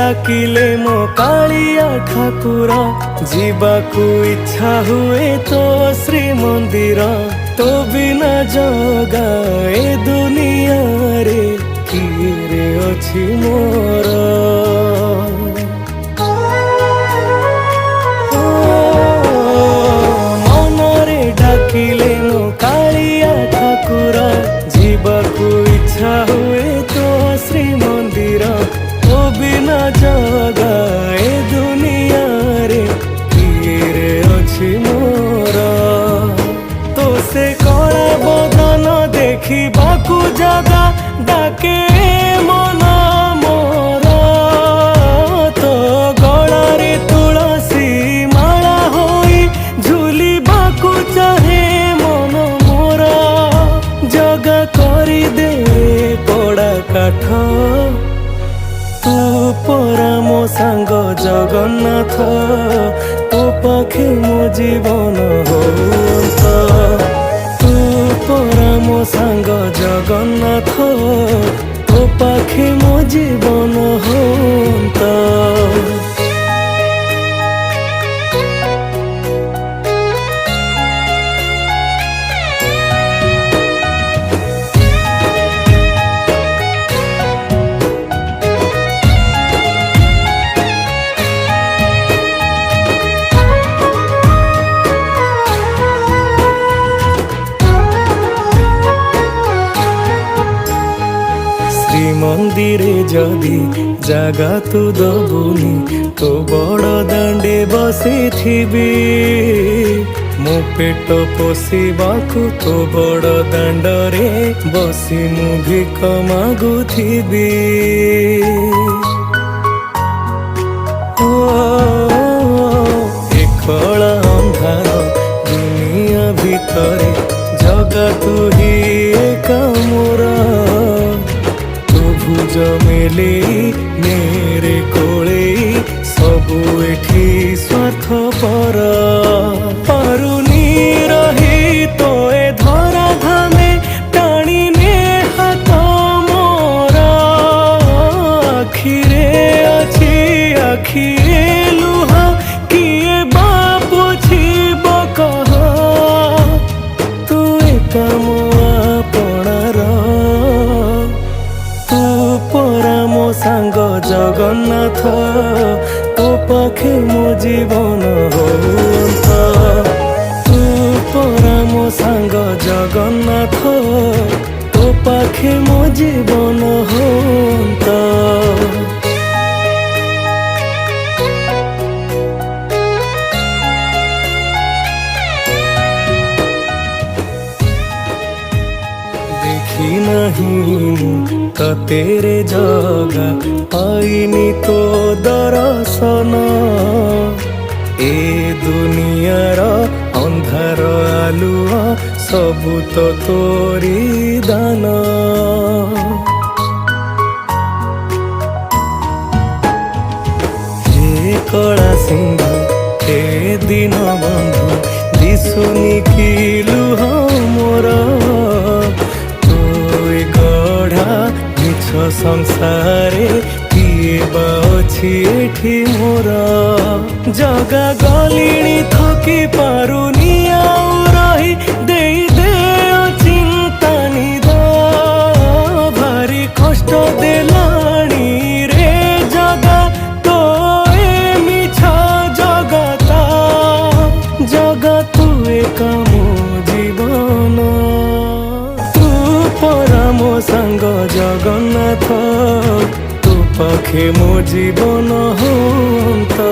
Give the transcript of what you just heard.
डाकिले मो कालिया ठाकुर जीवाकू इच्छा हुए तो श्री मंदिर तो बिना जगा ए दुनिया रे किए अछि मोर मनरे डाकिले मो कालिया ठाकुर जीवाकू इच्छा हुए तो श्री मंदिर तो बिना जगा ए दुनिया रे किए अछि मोर तो से कला बदन देखिबाकू जगा डाके मन मोर तो गलारे तुलसी माला होई झुलिबाकू चाहे मन मोर जगा करी दे पड़ा काठ तू परा मो सांग जगन्नाथ तो पाखे मो जीवन होता तू परा मो सांग जगन्नाथ तो पाखे मो जीवन होता मंदिरे जदि जागा तू दबुनी तो बड़ दांडे बसी थी मो पेट पोषिबाकू तो बड़ दांडरे बसी मु भिक मागुथिबी एकला अंधार दुनिया भितरे जगा तू ही एका मोरा भुज मेले मेरे कोले सबु एठी स्वार्थ पर पारुनी रही तो ए धरा धामे टाणी ने हाथ मोर आखिरे अछि आखिरे लुह किए बापू छिब कह तू एका मो आपणार तू परा मो सांग जगन्नाथ तो पाखे मो जीवन होता तू परा मो सांग जगन्नाथ तो पाखे मो जीवन होता देखी नहीं तो तेरे जगा आईनी तो दर्शन ए दुनियार अंधार आलुआ सबु तो तोरी दान हे कला सिंधु हे दीन बंधु दिशुनी कि लुह मोर संसारे किए बाछी एठी मोर जगा गलिणी थकी पारुनी आउ रही दे दे चिंता निद भारी कष्ट देलाणी रे जगा तो ए मिछ जगता जगा तू एका मो जीवन तू परा मो सांग जगन्नाथ तू पाखे मो जीवन होता।